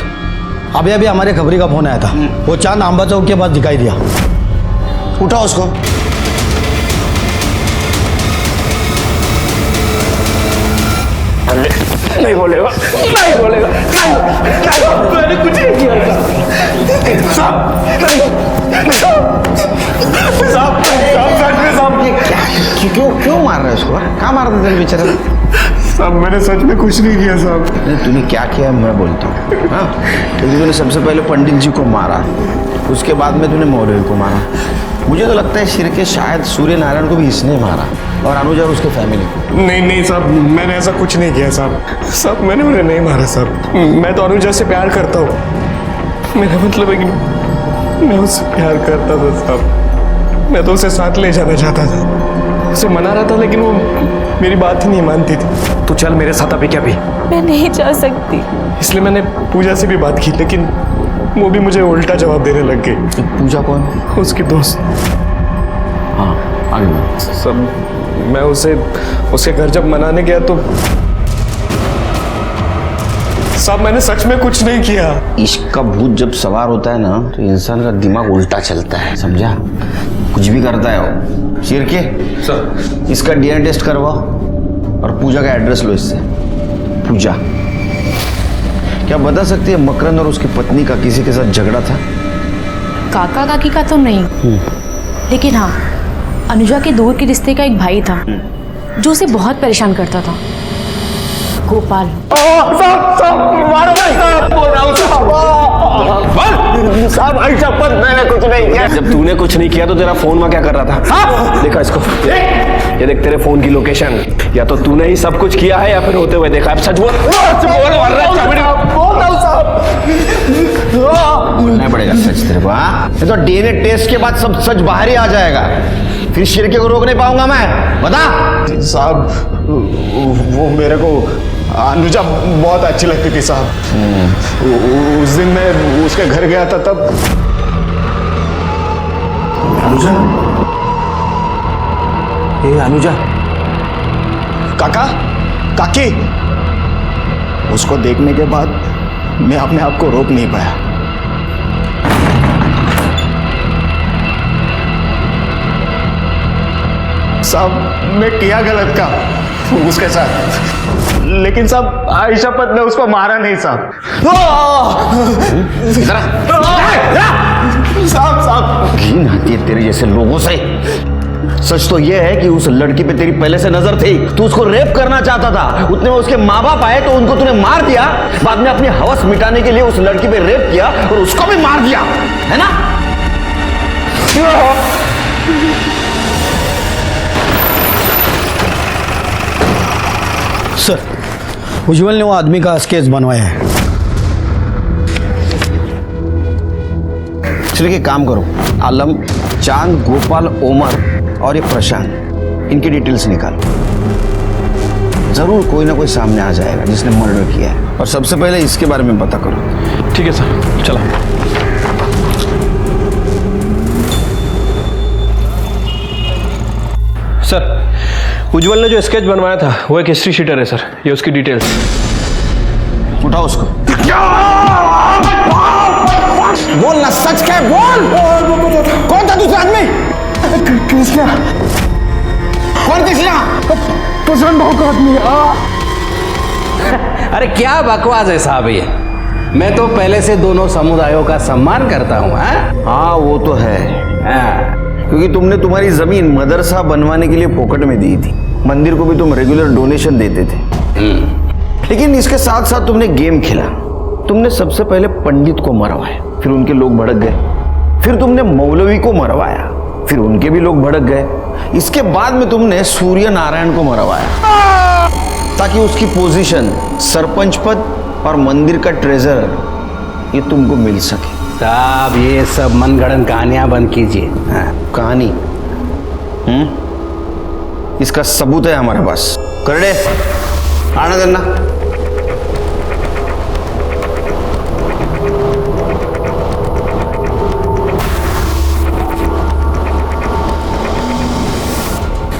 अभी अभी हमारे खबरी का फोन आया था, वो चांद आंबा चौक के पास दिखाई दिया। उठाओ उसको। नहीं बोलेगा, नहीं बोलेगा, नहीं, मैंने कुछ नहीं किया। क्यों मार रहे हो उसको? कहाँ मार रहे थे बेचारा? साहब मैंने सच में कुछ नहीं किया साहब। नहीं, तूने क्या किया मैं बोलता हूँ। हाँ, क्योंकि तूने सबसे पहले पंडित जी को मारा, उसके बाद में तूने मौलवी को मारा। मुझे तो लगता है शिरके शायद सूर्य नारायण को भी इसने मारा और अनुजा और उसके फैमिली को। नहीं साहब, मैंने ऐसा कुछ नहीं किया साहब। साहब मैंने उन्हें नहीं मारा साहब। मैं तो अनुजा से प्यार करता हूँ। मेरा मतलब है कि मैं उससे प्यार करता था साहब। मैं तो उसे साथ ले जाना चाहता था, उसे मना रहा था, लेकिन वो मेरी बात ही नहीं मानती थी। तू चल मेरे साथ अभी। क्या भी मैं नहीं जा सकती। इसलिए मैंने पूजा से भी बात की, लेकिन वो भी मुझे उल्टा जवाब देने लग गई। पूजा कौन? उसकी दोस्त। हाँ आगे। सब मैं उसके घर जब मनाने गया तो साहब मैंने सच में कुछ नहीं किया। इश्क का भूत जब सवार होता है ना तो इंसान का दिमाग उल्टा चलता है, समझा? कुछ भी करता है वो। शिरके सर, इसका डीएनए टेस्ट करवाओ और पूजा का एड्रेस लो इससे। पूजा, क्या बता सकती है मकरंद और उसकी पत्नी का किसी के साथ झगड़ा था? काका काकी का तो नहीं, लेकिन हाँ अनुजा के दूर के रिश्ते का एक भाई था जो उसे बहुत परेशान करता था, गोपाल। साहब मैंने कुछ नहीं किया। जब तूने कुछ नहीं किया तो तेरा फोन में क्या कर रहा था? देखा इसको, ये देख तेरे फोन की लोकेशन। या तो तूने ही सब कुछ किया है या फिर होते हुए देखा। अब सच बोल। बोलना पड़ेगा सच तेरे को। हाँ, ये तो डीएनए टेस्ट के बाद सब सच बाहर ही आ जाएगा, फिर शिरके को रोक नहीं पाऊंगा मैं। बता। साहब वो मेरे को अनुजा बहुत अच्छी लगती थी साहब। उस दिन मैं उसके घर गया था तब। अनुजा? ये अनुजा? काका, काकी। उसको देखने के बाद मैं अपने आप को रोक नहीं पाया। साहब मैं किया गलत का उसके साथ, लेकिन साहब आयशा पत ने उसको मारा नहीं साहब। साहब घिन आती है तेरे जैसे लोगों से। सच तो यह है कि उस लड़की पे तेरी पहले से नजर थी, तू उसको रेप करना चाहता था। उतने में उसके माँ बाप आए तो उनको तूने मार दिया, बाद में अपनी हवस मिटाने के लिए उस लड़की पे रेप किया और उसको भी मार दिया, है ना? सर उज्जवल ने वो आदमी का स्केच बनवाया है। चलिए काम करो, आलम, चांद, गोपाल, ओमर और ये प्रशांत, इनकी डिटेल्स निकालो। जरूर कोई ना कोई सामने आ जाएगा जिसने मर्डर किया है, और सबसे पहले इसके बारे में पता करो। ठीक है सर, चलो। सर, उज्जवल ने जो स्केच बनवाया था वो एक हिस्ट्री शीटर है सर, ये उसकी डिटेल्स। उठाओ उसको। बोल ना, सच क्या है, बोल। कौन था दूसरा आदमी? कृष्णा। कौन कृष्णा? प्रशांत भाव का आदमी। अरे क्या बकवास है साहब ये। मैं तो पहले से दोनों समुदायों का सम्मान करता हूँ। हाँ वो तो है, क्योंकि तुमने तुम्हारी जमीन मदरसा बनवाने के लिए फोकट में दी थी, मंदिर को भी तुम रेगुलर डोनेशन देते थे। लेकिन इसके साथ साथ तुमने गेम खेला। तुमने सबसे पहले पंडित को मरवाया, फिर उनके लोग भड़क गए। फिर तुमने मौलवी को मरवाया, फिर उनके भी लोग भड़क गए। इसके बाद में तुमने सूर्य नारायण को मरवाया ताकि उसकी पोजीशन, सरपंच पद और मंदिर का ट्रेजरर ये तुमको मिल सके। साहब ये सब मनगढ़ंत कहानियां बंद कीजिए। कहानी? इसका सबूत है हमारे पास। करड़े आना देना।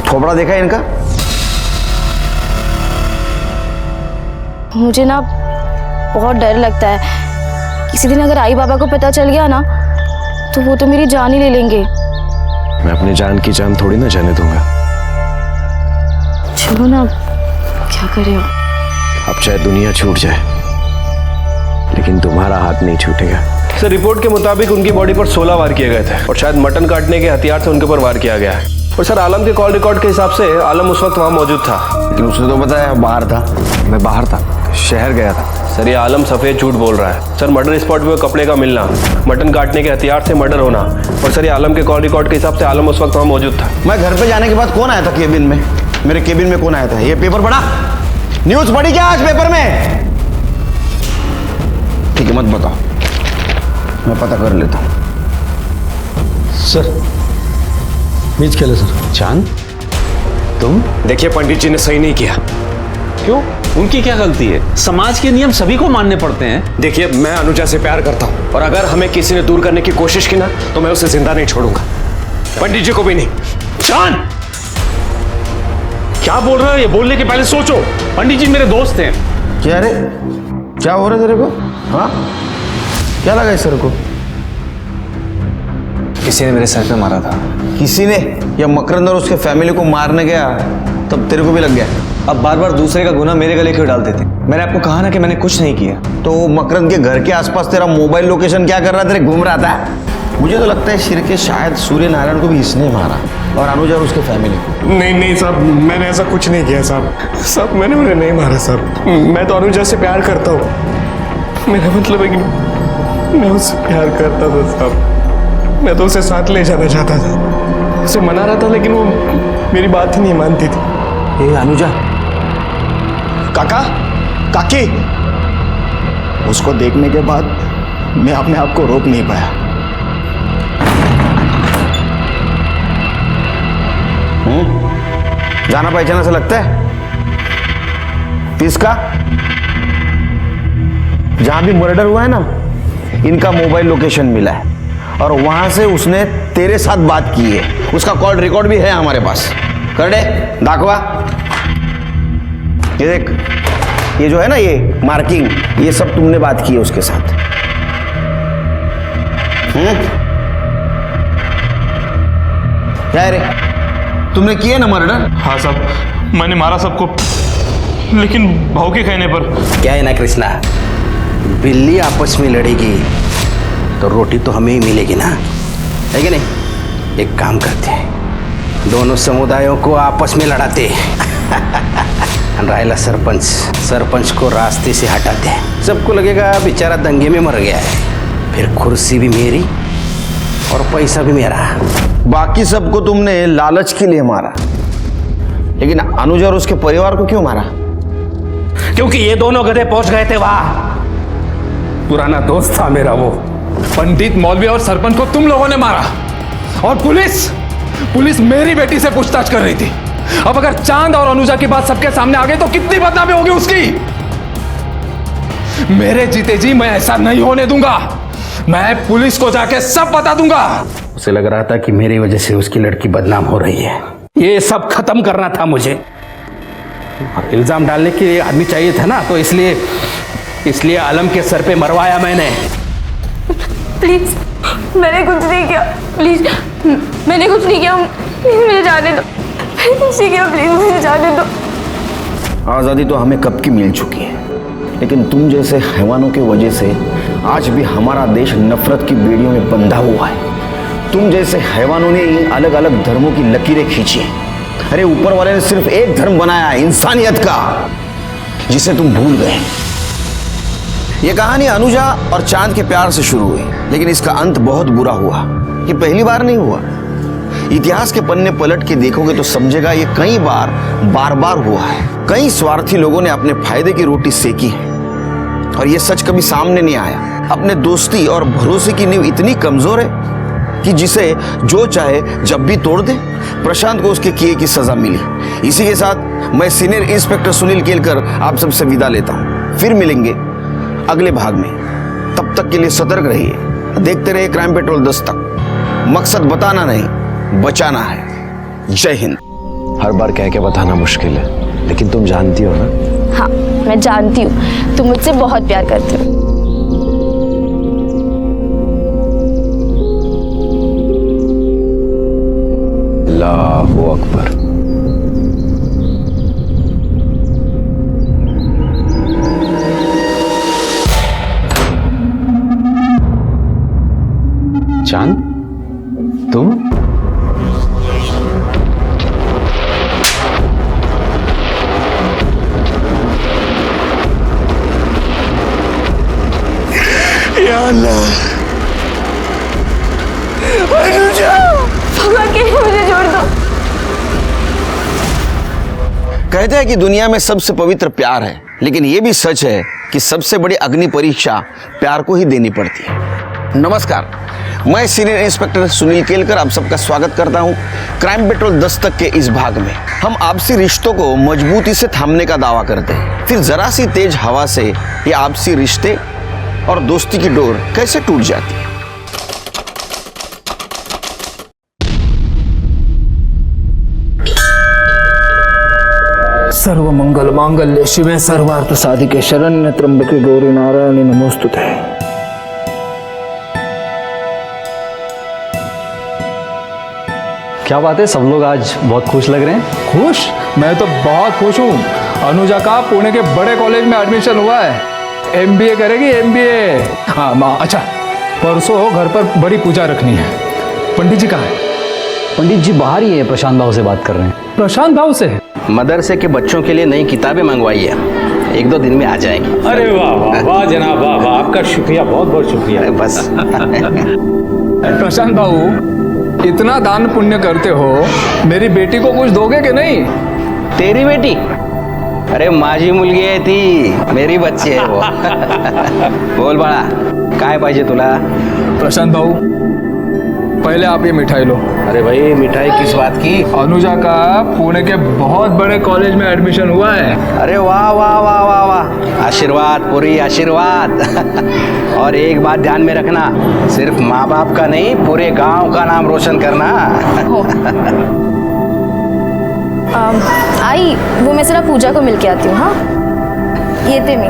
थोपड़ा देखा है इनका? मुझे ना बहुत डर लगता है, किसी दिन अगर आई बाबा को पता चल गया ना तो वो तो मेरी जान ही ले लेंगे। मैं अपनी जान की जान थोड़ी ना जाने दूंगा। चलो ना, क्या करें। अब चाहे दुनिया छूट जाए लेकिन तुम्हारा हाथ नहीं छूटेगा। सर, रिपोर्ट के मुताबिक उनकी बॉडी पर 16 वार किए गए थे और शायद मटन काटने के हथियार से उनके ऊपर वार किया गया है। और सर, आलम के कॉल रिकॉर्ड के हिसाब से आलम उस वक्त वहाँ मौजूद था। लेकिन उसने तो बताया बाहर था। मैं बाहर था, शहर गया था। सर, ये आलम सफेद झूठ बोल रहा है। सर, मर्डर स्पॉट पे कपड़े का मिलना, मटन काटने के हथियार से मर्डर होना, और सर ये आलम के कॉल रिकॉर्ड के हिसाब से आलम उस वक्त वहाँ मौजूद था। मैं घर पे जाने के बाद कौन आया था केबिन में? मेरे केबिन में कौन आया था? ये पेपर पढ़ा? न्यूज पढ़ी क्या आज पेपर में? ठीक है, मत बताओ, मैं पता कर लेता हूँ। सर, बीच खेले सर। चांद, तुम? देखिए पंडित जी ने सही नहीं किया। क्यों? उनकी क्या गलती है? समाज के नियम सभी को मानने पड़ते हैं। देखिए, मैं अनुजा से प्यार करता हूं, और अगर हमें किसी ने दूर करने की कोशिश की ना तो मैं उसे जिंदा नहीं छोड़ूंगा, पंडित जी को भी नहीं। चांद, क्या बोल रहे हो? ये बोलने के पहले सोचो। पंडित जी मेरे दोस्त हैं। क्या रे, क्या हो रहा है तेरे को? हाँ, क्या लगा इस सर को? किसी ने मेरे सर पे मारा था। किसी ने? या मकरंद और उसके फैमिली को मारने गया तब तेरे को भी लग गया? अब बार बार दूसरे का गुनाह मेरे गले क्यों डालते थे? मैंने आपको कहा ना कि मैंने कुछ नहीं किया। तो मकरंद के घर के आसपास तेरा मोबाइल लोकेशन क्या कर रहा था? तेरे घूम रहा था। मुझे तो लगता है शिरके शायद सूर्य नारायण को भी इसने मारा, और अनुजा और उसके फैमिली को। नहीं साहब, मैंने ऐसा कुछ नहीं किया साहब, मैंने उन्हें नहीं मारा साहब। मैं तो अनुजा से प्यार करता हूँ। मेरा मतलब है कि मैं उससे प्यार करता था साहब। मैं तो उसे साथ ले जाना चाहता था, उसे मना रहा था, लेकिन वो मेरी बात ही नहीं मानती थी। ए अनुजा, काका, काकी, उसको देखने के बाद मैं अपने आप को रोक नहीं पाया। जाना पहचाना से लगता है? किसका? जहां भी मर्डर हुआ है ना, इनका मोबाइल लोकेशन मिला है, और वहां से उसने तेरे साथ बात की है। उसका कॉल रिकॉर्ड भी है हमारे पास। कर दे, दाखवा। ये देख, ये जो है ना, ये मार्किंग, ये सब तुमने बात की है उसके साथ। क्या रे, तुमने किया ना मर्डर? हाँ साहब, मैंने मारा सबको, लेकिन भाव के कहने पर। क्या है ना कृष्णा, बिल्ली आपस में लड़ेगी तो रोटी तो हमें ही मिलेगी ना, है कि नहीं? एक काम करते हैं, दोनों समुदायों को आपस में लड़ाते रायला सरपंच को रास्ते से हटाते हैं। सबको लगेगा बेचारा दंगे में मर गया है, फिर कुर्सी भी मेरी और पैसा भी मेरा। बाकी सबको तुमने लालच के लिए मारा, लेकिन अनुजा और उसके परिवार को क्यों मारा? क्योंकि ये दोनों गधे पहुंच गए थे वहां। पुराना दोस्त था मेरा वो। पंडित, मौलवी और सरपंच को तुम लोगों ने मारा, और पुलिस मेरी बेटी से पूछताछ कर रही थी। अब अगर चांद और अनुजा की बात सबके सामने आ गई तो कितनी बदनामी होगी उसकी। मेरे जीते जी मैं ऐसा नहीं होने दूंगा। मैं पुलिस को जाके सब बता दूंगा। उसे लग रहा था कि मेरी वजह से उसकी लड़की बदनाम हो रही है। ये सब खत्म करना था मुझे। और इल्जाम डालने के लिए आदमी चाहिए था ना, तो इसलिए आलम के सर पे मरवाया मैंने। प्लीज, मैंने कुछ नहीं किया। प्लीज, मैंने कुछ नहीं किया। मुझे जाने दो। मैंने कुछ नहीं किया। प्लीज मुझे जाने दो। आज़ादी तो हमें कब की मिल चुकी है, लेकिन तुम जैसे हैवानों की वजह से आज भी हमारा देश नफरत की बेड़ियों में बंधा हुआ है। तुम जैसे हैवानों ने ही अलग अलग धर्मों की लकीरें खींची हैं। अरे ऊपर वाले ने सिर्फ एक धर्म बनाया है, इंसानियत का, जिसे तुम भूल गए। ये कहानी अनुजा और चांद के प्यार से शुरू हुई, लेकिन इसका अंत बहुत बुरा हुआ। ये पहली बार नहीं हुआ। इतिहास के पन्ने पलट के देखोगे तो समझेगा ये कई बार बार हुआ है। कई स्वार्थी लोगों ने अपने फायदे की रोटी सेकी है और ये सच कभी सामने नहीं आया। अपने दोस्ती और भरोसे की नींव इतनी कमजोर है कि जिसे जो चाहे जब भी तोड़ दे। प्रशांत को उसके किए की सजा मिली। इसी के साथ मैं सीनियर इंस्पेक्टर सुनील केलकर आप सबसे विदा लेता हूँ। फिर मिलेंगे अगले भाग में। तब तक के लिए सतर्क रहिए, देखते रहिए क्राइम पेट्रोल 10 तक। मकसद बताना नहीं, बचाना है। जय हिंद। हर बार कह के बताना मुश्किल है, लेकिन तुम जानती हो ना। हाँ, मैं जानती हूँ तुम मुझसे बहुत प्यार करते हो। अल्लाहू अकबर। चांद, तुम? या अल्लाह, अनुजा, भगवान के लिए मुझे छोड़ दो। कहते हैं कि दुनिया में सबसे पवित्र प्यार है, लेकिन यह भी सच है कि सबसे बड़ी अग्नि परीक्षा प्यार को ही देनी पड़ती है। नमस्कार, मैं सीनियर इंस्पेक्टर सुनील केलकर आप सबका स्वागत करता हूं क्राइम पेट्रोल 10 तक के इस भाग में। हम आपसी रिश्तों को मजबूती से थामने का दावा करते हैं, फिर जरा सी तेज हवा से ये आपसी रिश्ते और दोस्ती की डोर कैसे टूट जाती है। सर्व मंगल मांगल्य शिवे सर्वार्थ साधिके शरण्य त्र्यंबके गौरी नारायणी नमोस्तुते। क्या बात है, सब लोग आज बहुत खुश लग रहे हैं। खुश? मैं तो बहुत खुश हूँ। अनुजा का पुणे के बड़े कॉलेज में एडमिशन हुआ है। MBA करेगी, MBA। हाँ माँ, अच्छा परसों घर पर बड़ी पूजा रखनी है। पंडित जी कहाँ है? पंडित जी बाहर ही है, प्रशांत भाव से बात कर रहे हैं। प्रशांत भाव से? मदरसे के बच्चों के लिए नई किताबें मंगवाई है, 1-2 दिन में आ जाएंगी। अरे वाह वाह वाह जनाब, वाह वाह, आपका शुक्रिया, बहुत बहुत शुक्रिया। बस प्रशांत भाऊ, इतना दान पुण्य करते हो, मेरी बेटी को कुछ दोगे कि नहीं? तेरी बेटी? अरे माझी मुलगी आहे ती, मेरी बच्ची है वो। बोल बाळा, काय पाहिजे तुला? प्रशांत भाऊ, पहले आप ये मिठाई लो। अरे भाई, मिठाई किस बात की? अनुजा का पुणे के बहुत बड़े कॉलेज में एडमिशन हुआ है। अरे वाह वाह वाह वाह वाह, आशीर्वाद पूरी आशीर्वाद। और एक बात ध्यान में रखना, सिर्फ माँ बाप का नहीं, पूरे गांव का नाम रोशन करना। आई, वो मैं जरा पूजा को मिल के आती हूँ। हाँ, येते मी।